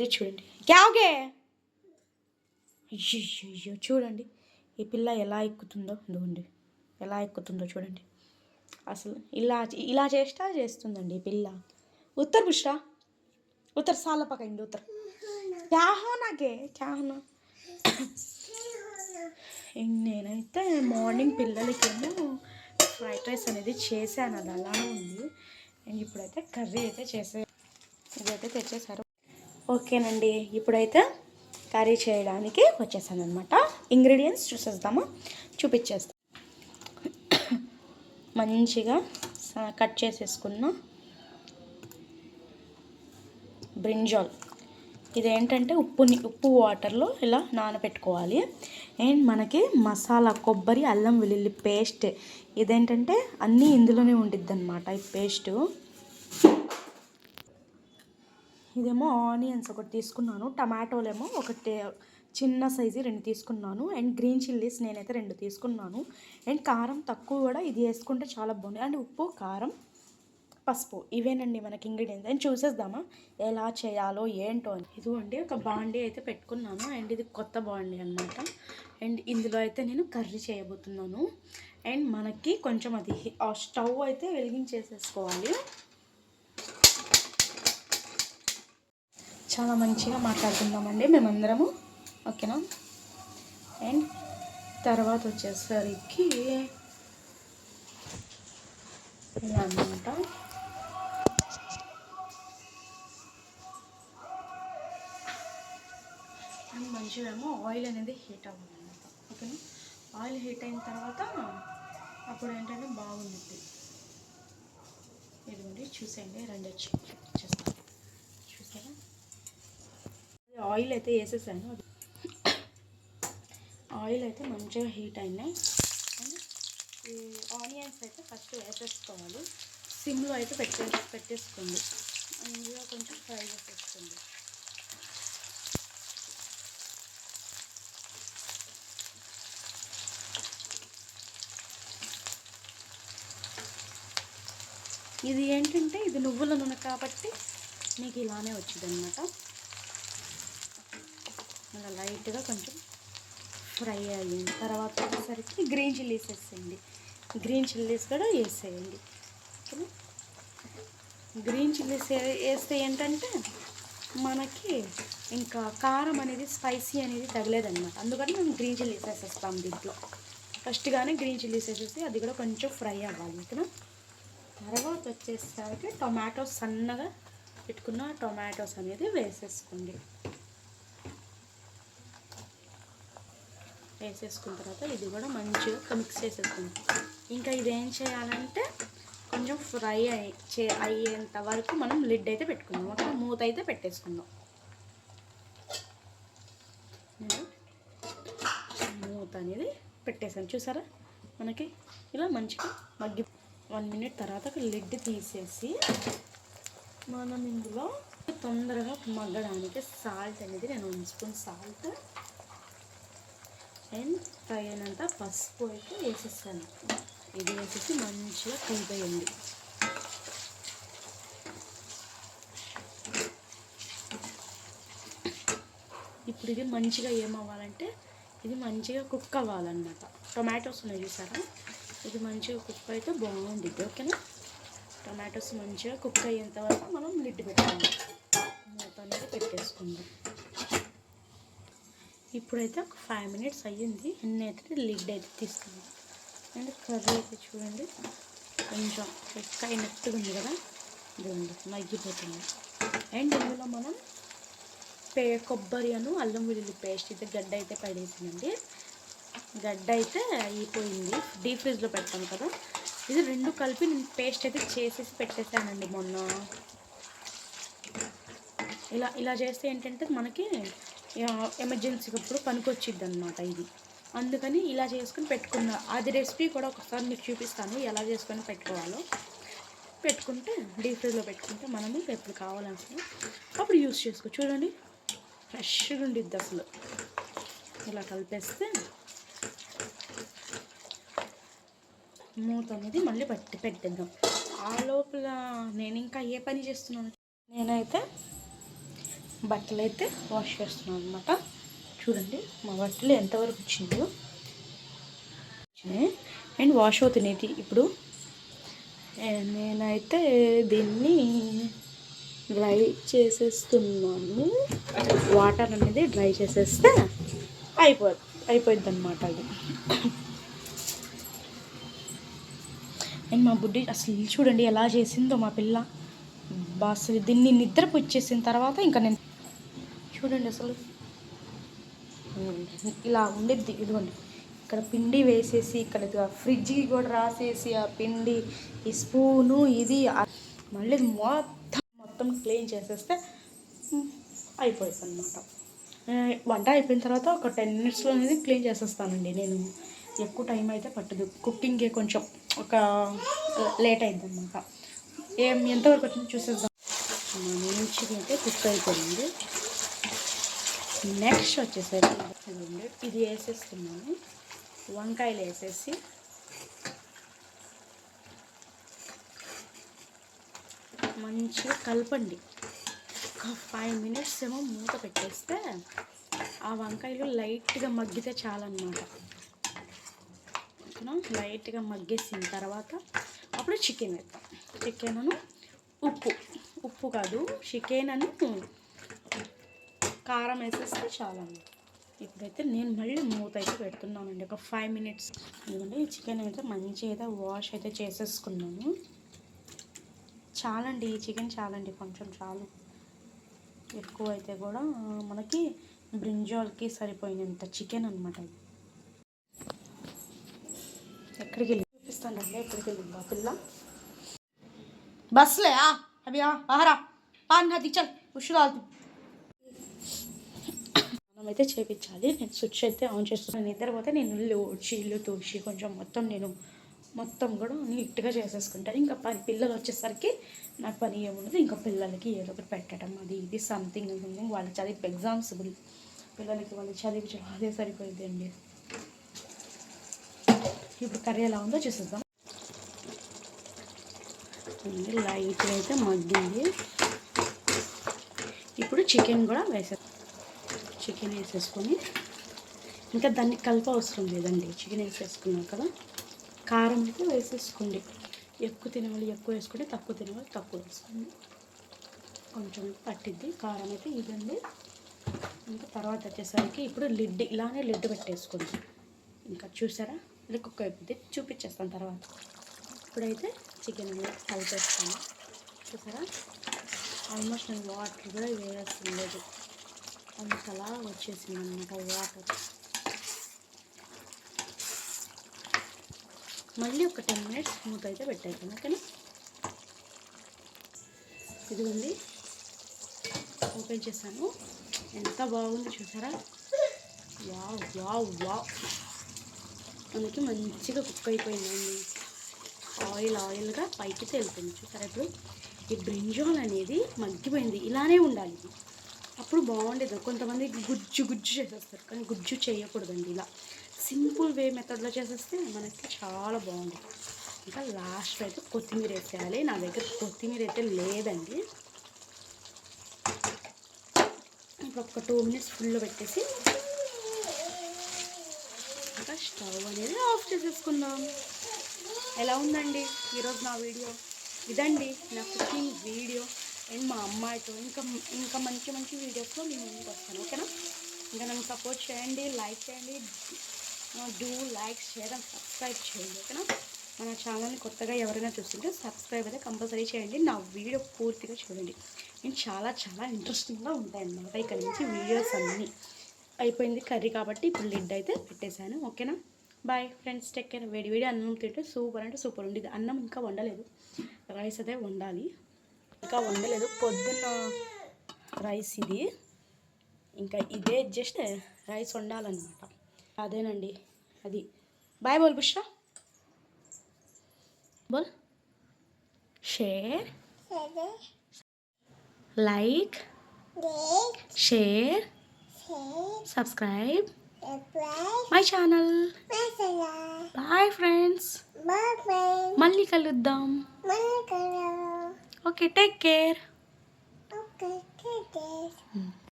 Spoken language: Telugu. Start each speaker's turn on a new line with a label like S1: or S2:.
S1: ఇది చూడండి క్యాగే అయ్యో చూడండి ఈ పిల్ల ఎలా ఎక్కుతుందో ఇదిగోండి ఎలా ఎక్కుతుందో చూడండి అసలు ఇలా చేస్తుందండి ఈ పిల్ల ఉత్తర్ బుష్రా ఉత్తర్ సాల పకైంది ఉత్తర్ క్యా హో నాకే క్యా హోనా నేనైతే మార్నింగ్ పిల్లలకేమో ఫ్రైడ్ రైస్ అనేది చేశాను అది అలానే ఉంది అండ్ ఇప్పుడైతే కర్రీ అయితే ఇదైతే తెచ్చేసారు ఓకేనండి ఇప్పుడైతే కర్రీ చేయడానికి వచ్చేసాను అనమాట ఇంగ్రీడియంట్స్ చూపించేస్తాం మంచిగా కట్ చేసేసుకున్న బ్రింజాల్ ఇదేంటంటే ఉప్పు వాటర్లో ఇలా నానబెట్టుకోవాలి అండ్ మనకి మసాలా కొబ్బరి అల్లం వెల్లుల్లి పేస్ట్ ఇదేంటంటే అన్నీ ఇందులోనే ఉండిద్ది అనమాట ఈ పేస్టు ఇదేమో ఆనియన్స్ ఒకటి తీసుకున్నాను టమాటోలేమో ఒకటి చిన్న సైజు 2 తీసుకున్నాను అండ్ గ్రీన్ చిల్లీస్ నేనైతే 2 తీసుకున్నాను అండ్ కారం తక్కువ కూడా ఇది వేసుకుంటే చాలా బాగుంది అండ్ ఉప్పు కారం పసుపు ఇవేనండి మనకి ఇంగ్రీడియంట్స్ అండ్ చూసేద్దామా ఎలా చేయాలో ఏంటో అని ఇదిగోండి ఒక బాండీ అయితే పెట్టుకున్నాను అండ్ ఇది కొత్త బాండీ అనమాట అండ్ ఇందులో అయితే నేను కర్రీ చేయబోతున్నాను అండ్ మనకి కొంచెం అది ఆ స్టవ్ అయితే వెలిగించేసేసుకోవాలి చాలా మంచిగా మాట్లాడుకుందామండి మేమందరము ఓకేనా అండ్ తర్వాత వచ్చేసరికి ఇలా అన్నమాట అండ్ మంచిగా ఆయిల్ అనేది హీట్ అవ్వాలన్నమాట ఓకేనా ఆయిల్ హీట్ అయిన తర్వాత అప్పుడు ఏంటంటే బాగుంటుంది ఇదిగోండి చూసేయండి రెండు వచ్చేస్తాను చూసారా ఆయిల్ అయితే వేసేసాను ఆయిల్ అయితే మంచిగా హీట్ అయినాయి అండ్ ఈ ఆనియన్స్ అయితే ఫస్ట్ వేసేసుకోవాలి సిమ్లో అయితే పెట్టేసుకోండి అందులో కొంచెం ఫ్రై చేసేసుకోండి ఇది ఏంటంటే ఇది నువ్వుల నూనె కాబట్టి మీకు ఇలానే వచ్చింది అనమాట అలా లైట్గా కొంచెం ఫ్రై అయిన తర్వాత వచ్చేసరికి గ్రీన్ చిల్లీస్ వేసేయండి గ్రీన్ చిల్లీస్ కూడా వేసేయండి ఓకేనా గ్రీన్ చిల్లీస్ వేస్తే ఏంటంటే మనకి ఇంకా కారం అనేది స్పైసీ అనేది తగలేదన్నమాట అందుకని మేము గ్రీన్ చిల్లీస్ వేసేస్తాం దీంట్లో ఫస్ట్గానే గ్రీన్ చిల్లీస్ వేసేసి అది కూడా కొంచెం ఫ్రై అవ్వాలి ఓకేనా తర్వాత వచ్చేసరికి టొమాటోస్ సన్నగా పెట్టుకున్న టొమాటోస్ అనేది వేసేసుకోండి వేసేసుకున్న తర్వాత ఇది కూడా మంచిగా మిక్స్ చేసేసుకోండి ఇంకా ఇదేం చేయాలంటే కొంచెం ఫ్రై అయ్యేంత వరకు మనం లిడ్ అయితే పెట్టుకుందాం ఓకే మూత అయితే పెట్టేసుకుందాం మూత అనేది పెట్టేసాను చూసారా మనకి ఇలా మంచిగా మగ్గి 1 మినిట్ తర్వాత లిడ్ తీసేసి మనం ఇందులో తొందరగా మగ్గడానికి సాల్ట్ అనేది నేను 1 స్పూన్ సాల్ట్ అండ్ తగినంత పసుపు అయితే వేసేస్తాను ఇది వేసేసి మంచిగా కలిపేయండి ఇప్పుడు ఇది మంచిగా ఏమవ్వాలంటే ఇది మంచిగా కుక్ అవ్వాలన్నమాట టొమాటోస్ ఉన్నాయి చూసారా ఇది మంచిగా కుక్ అయితే బాగుంటుంది ఓకేనా టొమాటోస్ మంచిగా కుక్ అయ్యేంత వరకు మనం లిడ్ పెట్టాలి మూత అనేది పెట్టేసుకుందాం ఇప్పుడైతే ఒక 5 మినిట్స్ అయ్యింది అయితే లిడ్ అయితే తీసుకుందాం అండ్ కర్రీ అయితే చూడండి కొంచెం కుక్ అయినట్టుగా ఉంది కదా ఇది మగ్గిపోతుంది అండ్ ఇందులో మనం కొబ్బరి అల్లం వెల్లుల్లి పేస్ట్ అయితే గడ్డ అయితే పడేసిందండి గడ్డ అయితే అయిపోయింది డీప్ ఫ్రిడ్జ్లో పెడతాను కదా ఇది 2 కలిపి నేను పేస్ట్ అయితే చేసేసి పెట్టేసానండి మొన్న ఇలా చేస్తే ఏంటంటే మనకి ఎమర్జెన్సీకి అప్పుడు పనికొచ్చిద్ది అనమాట ఇది అందుకని ఇలా చేసుకొని పెట్టుకున్నా అది రెసిపీ కూడా ఒకసారి మీకు చూపిస్తాను ఎలా చేసుకొని పెట్టుకుంటే డీప్ ఫ్రిడ్జ్లో పెట్టుకుంటే మనము ఎప్పుడు కావాలనుకున్నా అప్పుడు యూస్ చేసుకో చూడండి ఫ్రెష్గా ఉండిద్ది అసలు ఇలా కలిపేస్తే మూత అనేది మళ్ళీ పెట్టేద్దాం ఆ లోపల నేను ఇంకా ఏ పని చేస్తున్నాను నేనైతే బట్టలు అయితే వాష్ చేస్తున్నాను అనమాట. చూడండి మా బట్టలు ఎంతవరకు వచ్చిందో. అండ్ వాష్ అవుతున్నాయి. ఇప్పుడు నేనైతే దీన్ని డ్రై చేసేస్తున్నాను. వాటర్ అనేది డ్రై చేసేస్తే అయిపోద్ది అనమాట అది. అండ్ మా బుడ్డి అసలు చూడండి ఎలా చేసిందో మా పిల్ల. అసలు దీన్ని నిద్రపుచ్చేసిన తర్వాత ఇంకా నేను చూడండి అసలు ఇలా ఉండిద్ది. ఇదిగోండి ఇక్కడ పిండి వేసేసి ఇక్కడ ఫ్రిడ్జ్కి కూడా రాసేసి ఆ పిండి ఈ స్పూను ఇది మళ్ళీ మొత్తం క్లీన్ చేసేస్తే అయిపోయింది అనమాట. వంట అయిపోయిన తర్వాత ఒక 10 minutesలో అనేది క్లీన్ చేసేస్తానండి. నేను ఎక్కువ టైం అయితే పట్టదు. కుకింగ్కి కొంచెం ఒక లేట్ అయింది అనమాట. ఎంతవరకు వచ్చిందో చూసేద్దాం. మంచిగా అయితే కుక్ అయిపోయింది. నెక్స్ట్ వచ్చేసరికి ఇది వేసేస్తున్నాను. వంకాయలు వేసేసి మంచిగా కలపండి. ఒక 5 minutes ఏమో మూత పెట్టేస్తే ఆ వంకాయలు లైట్గా మగ్గితే చాలన్నమాట. లైట్గా మగ్గేసిన తర్వాత అప్పుడు చికెన్ వేద్దాం. చికెన్ ఉప్పు కాదు, చికెన్ కారం వేసేస్తే చాలండి. ఇప్పుడైతే నేను మళ్ళీ మూత అయితే పెడుతున్నానండి ఒక 5 minutes. ఎందుకంటే ఈ చికెన్ అయితే మంచిగా వాష్ అయితే చేసేసుకున్నాను. చాలండి ఈ చికెన్ చాలండి, కొంచెం చాలు. ఎక్కువ అయితే కూడా మనకి బ్రింజాల్కి సరిపోయినంత చికెన్ అనమాట. ఎక్కడికి వెళ్ళి చూపిస్తానండి. ఎక్కడికి వెళ్ళింది ఆ పిల్ల? బస్లే అవి ఆహరా పాన్ హది చల్ ఉషురాదు. మనమైతే చేపించాలి. నేను స్విచ్ అయితే ఆన్ చేస్తున్నాను. నిద్రపోతే నేను ఇల్లు తూసి కొంచెం మొత్తం కూడా నీట్గా చేసేసుకుంటాను. ఇంకా పిల్లలు వచ్చేసరికి నాకు పని ఏముండదు. ఇంకా పిల్లలకి ఏదో ఒకటి పెట్టడం అది ఇది సంథింగ్ వాళ్ళ చదివి ఎగ్జామ్స్ పిల్లలకి వాళ్ళు చదివి అదే సరిపోయింది అండి. ఇప్పుడు కర్రీ ఎలా ఉందో చూసేద్దాం. లైట్గా అయితే మగ్గింది. ఇప్పుడు చికెన్ కూడా చికెన్ వేసేసుకొని ఇంకా దాన్ని కలప అవసరం లేదండి. చికెన్ వేసేసుకున్నాం కదా, కారం అయితే వేసేసుకోండి. ఎక్కువ తినేవాళ్ళు ఎక్కువ వేసుకోండి, తక్కువ తినేవాళ్ళు తక్కువ వేసుకోండి. కొంచెం పట్టిద్ది కారం అయితే ఇదండి. ఇంకా తర్వాత వచ్చేసరికి ఇప్పుడు ఇలానే లిడ్ పెట్టేసుకోండి. ఇంకా చూసారా కుక్ అయిపోద్ది, చూపించేస్తాను తర్వాత. ఇప్పుడైతే చికెన్ కలిపేస్తాను. చూసారా ఆల్మోస్ట్ నేను వాటర్ కూడా వేయాల్సిన లేదు, అంతలా వచ్చేసింది అన్నమాట వాటర్. మళ్ళీ ఒక 10 minutes మూత అయితే పెట్టేద్దాం. ఓకేనా? ఇదిగోండి ఓపెన్ చేశాను. ఎంత బాగుంది చూసారా. వావ్ వావ్ వావ్ మనకి మంచిగా కుక్ అయిపోయిందండి. ఆయిల్గా పైకి తేలుతుంది చూసారా. ఇప్పుడు ఈ బ్రింజాల్ అనేది మగ్గిపోయింది. ఇలానే ఉండాలి, అప్పుడు బాగుండేది. కొంతమంది గుజ్జు చేసేస్తారు, కానీ గుజ్జు చేయకూడదండి. ఇలా సింపుల్ వే మెథడ్లో చేసేస్తే మనకి చాలా బాగుంటుంది. ఇంకా లాస్ట్ అయితే కొత్తిమీర వేసేయాలి. నా దగ్గర కొత్తిమీర అయితే లేదండి. ఇప్పుడు ఒక 2 minutes ఫుల్లో పెట్టేసి ఇంకా స్టవ్ అనేది ఆఫ్ చేసేసుకుందాం. ఎలా ఉందండి ఈరోజు నా వీడియో? ఇదండి నా కుకింగ్ వీడియో. అండ్ మా అమ్మాయితో ఇంకా మంచి వీడియోస్లో నేను ముందుకు వస్తాను. ఓకేనా? ఇంకా నన్ను సపోర్ట్ చేయండి, లైక్ చేయండి, లైక్ షేర్ అండ్ సబ్స్క్రైబ్ చేయండి. ఓకేనా? మన ఛానల్ని కొత్తగా ఎవరైనా చూస్తుంటే సబ్స్క్రైబ్ అయితే కంపల్సరీ చేయండి. నా వీడియో పూర్తిగా చూడండి. నేను చాలా ఇంట్రెస్టింగ్గా ఉంటాయన్నమాట. ఇక్కడ నుంచి వీడియోస్ అన్నీ అయిపోయింది కర్రీ కాబట్టి ఇప్పుడు లిడ్ అయితే పెట్టేశాను. ఓకేనా? Bye friends, take care. వేడి అన్నం తింటే సూపర్ అంటే సూపర్ ఉండేది. అన్నం ఇంకా వండలేదు, రైస్ అయితే వండాలి. ఇంకా వండలేదు, పొద్దున్న రైస్ ఇది. ఇంకా ఇదే జస్ట్ రైస్ వండాలన్నమాట. అదేనండి అది. బాయ్ బోల్ బుష్రా, బోల్. Share, like, share, subscribe my channel. Bye friends, మళ్ళీ కలుద్దాం. Okay, take care.